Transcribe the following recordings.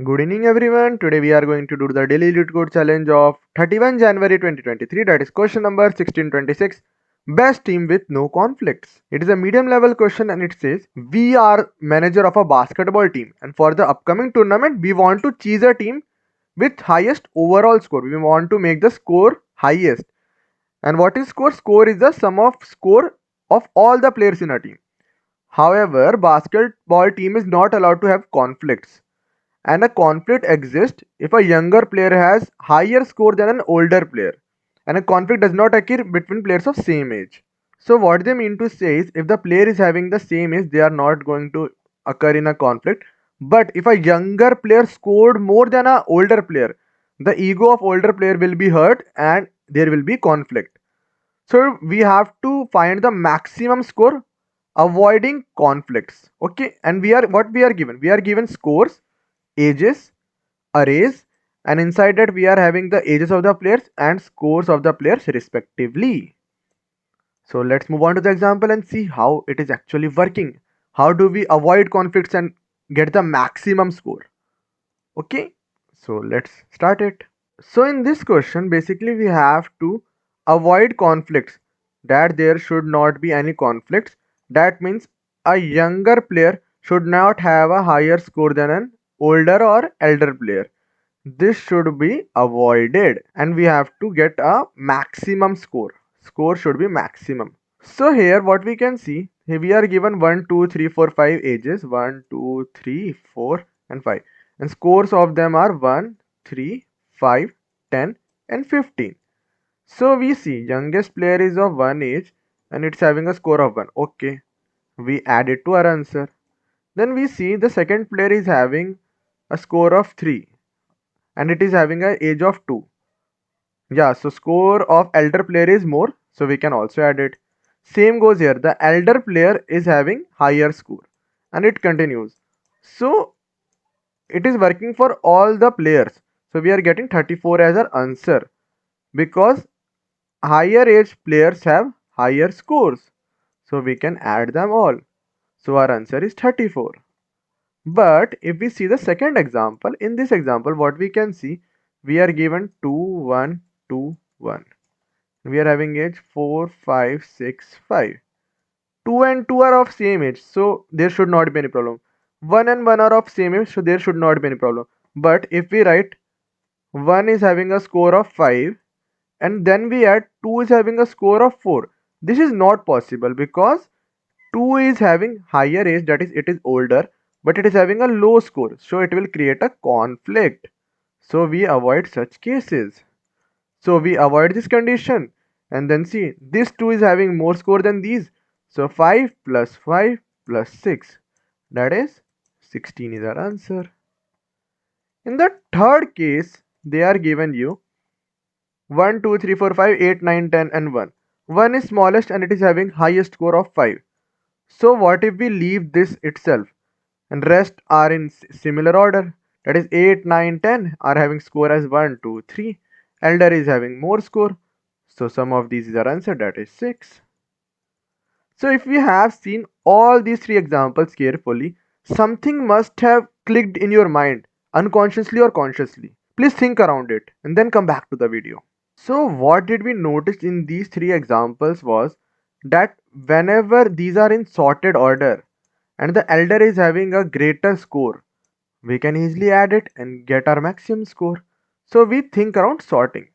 Good evening everyone. Today we are going to do the daily Leetcode challenge of 31 January 2023, that is question number 1626. Best team with no conflicts. It is a medium level question and it says we are manager of a basketball team and for the upcoming tournament we want to choose a team with highest overall score. We want to make the score highest. And what is score? Score is the sum of score of all the players in a team. However, basketball team is not allowed to have conflicts, and a conflict exists if a younger player has higher score than an older player, and a conflict does not occur between players of same age. So what they mean to say is if the player is having the same age, they are not going to occur in a conflict. But if a younger player scored more than a older player, the ego of older player will be hurt and there will be conflict. So we have to find the maximum score avoiding conflicts. Okay, and we are given? We are given scores, ages, arrays, and inside that we are having the ages of the players and scores of the players respectively. So let's move on to the example and see how it is actually working. How do we avoid conflicts and get the maximum score? Okay, so let's start it. So in this question, basically we have to avoid conflicts, that there should not be any conflicts. That means a younger player should not have a higher score than an older or elder player. This should be avoided and we have to get a maximum score. Score should be maximum. So here what we can see, here we are given 1, 2, 3, 4, 5 ages, 1, 2, 3, 4 and 5, and scores of them are 1, 3, 5, 10 and 15. So we see youngest player is of 1 age and it's having a score of 1. Okay, we add it to our answer. Then we see the second player is having a score of 3 and it is having an age of 2. Yeah, so score of elder player is more, so we can also add it. Same goes here, the elder player is having higher score and it continues. So it is working for all the players. So we are getting 34 as our answer because higher age players have higher scores. So we can add them all. So our answer is 34. But if we see the second example, in this example, what we can see, we are given 2, 1, 2, 1. We are having age 4, 5, 6, 5. 2 and 2 are of same age, so there should not be any problem. 1 and 1 are of same age, so there should not be any problem. But if we write 1 is having a score of 5 and then we add 2 is having a score of 4, this is not possible because 2 is having higher age, that is it is older, but it is having a low score, so it will create a conflict. So we avoid such cases. So we avoid this condition and then see this 2 is having more score than these. So 5 plus 5 plus 6, that is 16 is our answer. In the third case, they are given you 1, 2, 3, 4, 5, 8, 9, 10 and 1. 1 is smallest and it is having highest score of 5. So what if we leave this itself and rest are in similar order? That is 8, 9, 10 are having score as 1, 2, 3. Elder is having more score. So sum of these is our answer, that is 6. So if we have seen all these three examples carefully, something must have clicked in your mind, unconsciously or consciously. Please think around it and then come back to the video. So what did we notice in these three examples was that whenever these are in sorted order and the elder is having a greater score, we can easily add it and get our maximum score. So we think around sorting.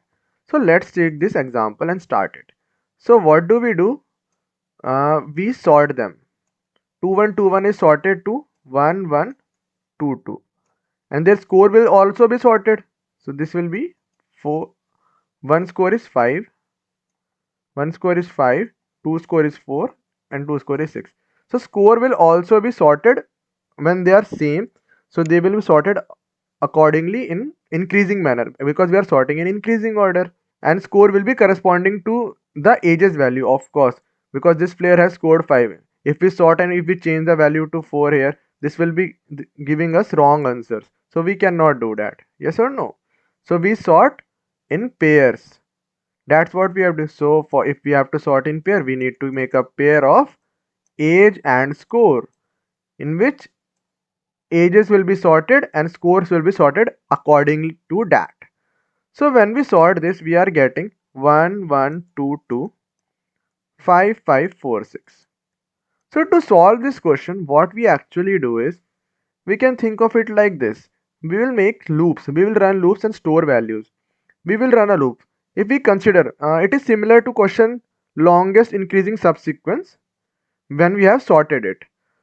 So let's take this example and start it. So what do? We sort them. 2 1 2 1 is sorted to 1 1 2 2 and their score will also be sorted. So this will be 4. One score is 5, one score is 5, two score is 4 and two score is 6. So score will also be sorted when they are same. So they will be sorted accordingly in increasing manner because we are sorting in increasing order, and score will be corresponding to the ages value, of course, because this player has scored 5. If we sort and if we change the value to 4 here, this will be giving us wrong answers, so we cannot do that. Yes or no? So we sort in pairs. That's what we have to. So for if we have to sort in pair, we need to make a pair of age and score, in which ages will be sorted and scores will be sorted accordingly to that. So when we sort this, we are getting 1 1 2 2 5 5 4 6. So to solve this question, what we actually do is we can think of it like this. We will make loops. We will run loops and store values. We will run a loop. If we consider, it is similar to question longest increasing subsequence when we have sorted it.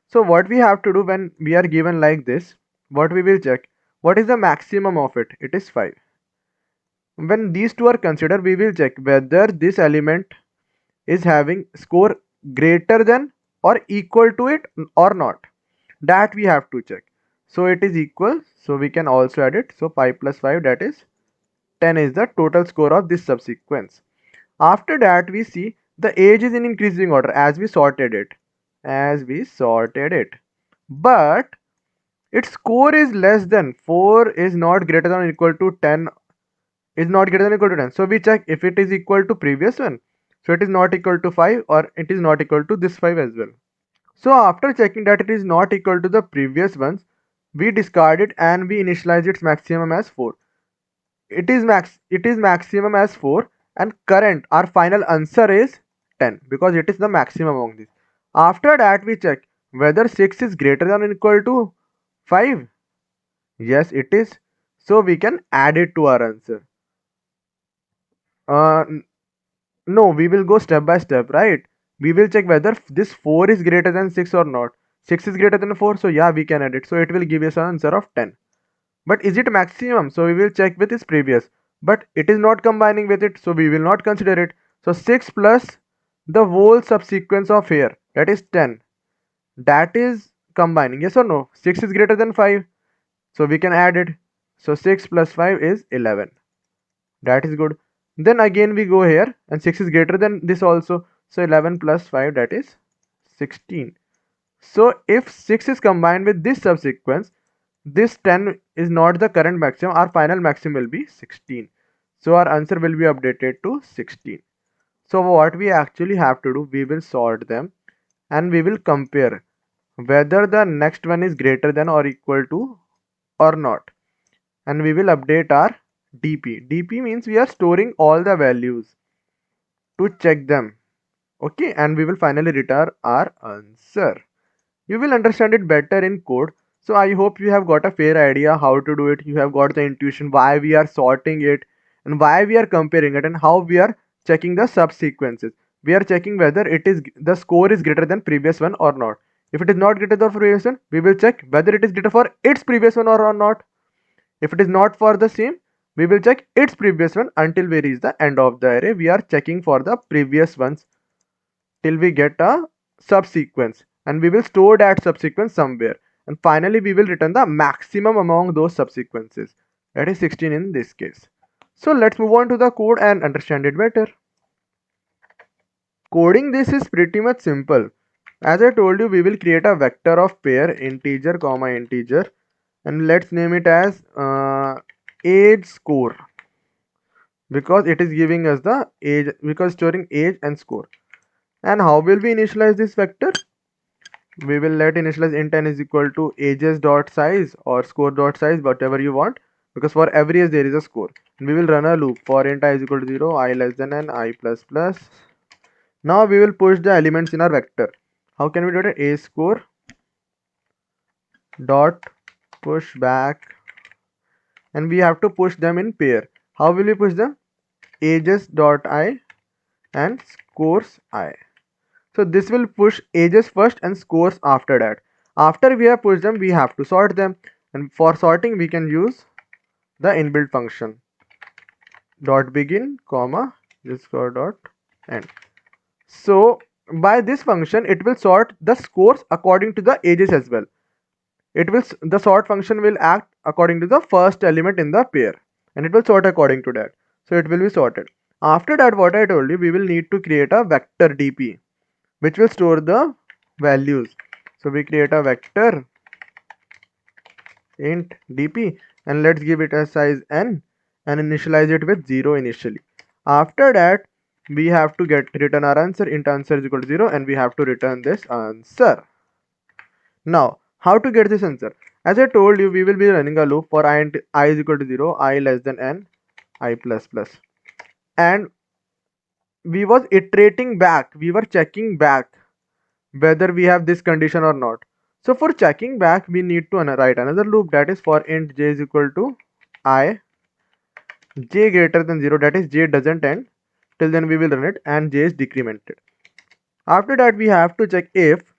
So what we have to do when we are given like this, what we will check, what is the maximum of it? It is 5. When these two are considered, we will check whether this element is having score greater than or equal to it or not. That we have to check. So it is equal, so we can also add it. So 5 plus 5, that is 10 is the total score of this subsequence. After that, we see the age is in increasing order as we sorted it. But its score is less than 4 is not greater than or equal to 10 is not greater than or equal to 10. So we check if it is equal to previous one. So it is not equal to 5 or it is not equal to this 5 as well. So after checking that it is not equal to the previous ones, we discard it and we initialize its maximum as 4. It is maximum as 4 and current our final answer is 10 because it is the maximum among these. After that we check whether 6 is greater than or equal to 5. Yes, it is. So we can add it to our answer. Uh, no, we will go step by step, right? We will check whether this 4 is greater than 6 or not. 6 is greater than 4, so yeah, we can add it. So it will give us an answer of 10. But is it maximum? So we will check with its previous. But it is not combining with it, so we will not consider it. So 6 plus the whole subsequence of here, that is 10. That is combining, yes or no? 6 is greater than 5, so we can add it. So 6 plus 5 is 11. That is good. Then again we go here and 6 is greater than this also. So 11 plus 5, that is 16. So if 6 is combined with this subsequence, this 10 is not the current maximum. Our final maximum will be 16. So our answer will be updated to 16. So what we actually have to do, we will sort them and we will compare whether the next one is greater than or equal to or not. And we will update our DP. DP means we are storing all the values to check them. Okay, and we will finally return our answer. You will understand it better in code. So I hope you have got a fair idea how to do it. You have got the intuition why we are sorting it and why we are comparing it and how we are checking the subsequences. We are checking whether it is the score is greater than previous one or not. If it is not greater than previous one, we will check whether it is greater for its previous one or not. If it is not for the same, we will check its previous one until we reach the end of the array. We are checking for the previous ones till we get a subsequence and we will store that subsequence somewhere, and finally we will return the maximum among those subsequences, that is 16 in this case. So let's move on to the code and understand it better. Coding this is pretty much simple. As I told you, we will create a vector of pair integer comma integer and let's name it as age score because it is giving us the age, because storing age and score. And how will we initialize this vector? We will let initialize int n is equal to ages dot size or score dot size, whatever you want, because for every age there is a score. And we will run a loop for int I is equal to 0, I less than n, I plus plus. Now we will push the elements in our vector. How can we do it? A score dot push back, and we have to push them in pair. How will we push them? Ages dot I and scores I. So this will push ages first and scores after that. After we have pushed them, we have to sort them, and for sorting we can use the inbuilt function dot begin comma score dot end. So by this function it will sort the scores according to the ages as well. The sort function will act according to the first element in the pair and it will sort according to that. So it will be sorted. After that, what I told you, we will need to create a vector DP which will store the values. So we create a vector int dp and let's give it a size n and initialize it with 0 initially. After that, we have to return our answer. Int answer is equal to 0 and we have to return this answer. Now how to get this answer? As I told you, we will be running a loop for I and I is equal to 0, I less than n, I plus plus. And we was iterating back, we were checking back whether we have this condition or not. So for checking back, we need to write another loop, that is for int j is equal to I, j greater than 0, that is j doesn't end, till then we will run it, and j is decremented. After that we have to check if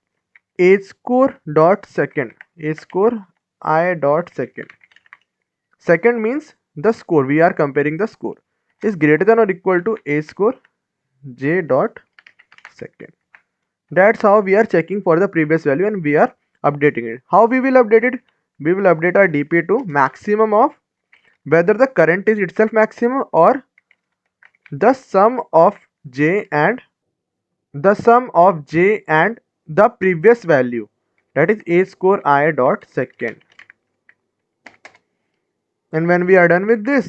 age score dot second, age score I dot second. Second means the score, we are comparing the score, is greater than or equal to age score j dot second. That's how we are checking for the previous value and we are updating it. How we will update it? We will update our DP to maximum of whether the current is itself maximum or the sum of j and the previous value, that is age score I dot second. And when we are done with this,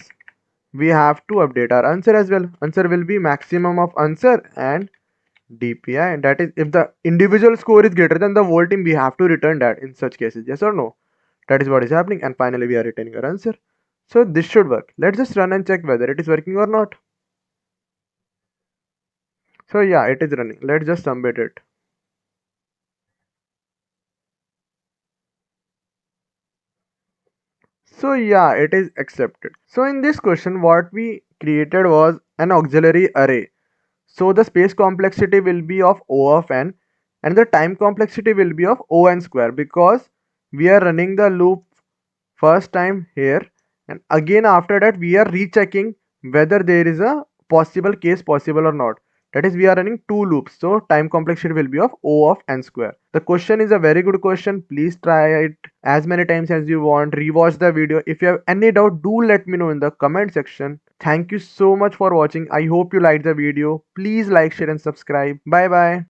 we have to update our answer as well. Answer will be maximum of answer and DPI, and that is if the individual score is greater than the whole team, we have to return that in such cases, yes or no. That is what is happening, and finally we are returning our answer. So this should work. Let's just run and check whether it is working or not. So yeah, it is running. Let's just submit it. So yeah, it is accepted. So in this question, what we created was an auxiliary array. So the space complexity will be of O of n and the time complexity will be of O n square, because we are running the loop first time here, and again after that we are rechecking whether there is a possible case possible or not. That is, we are running two loops, so time complexity will be of O of n square. The question is a very good question. Please try it as many times as you want. Rewatch the video. If you have any doubt, do let me know in the comment section. Thank you so much for watching. I hope you liked the video. Please like, share and subscribe. Bye bye.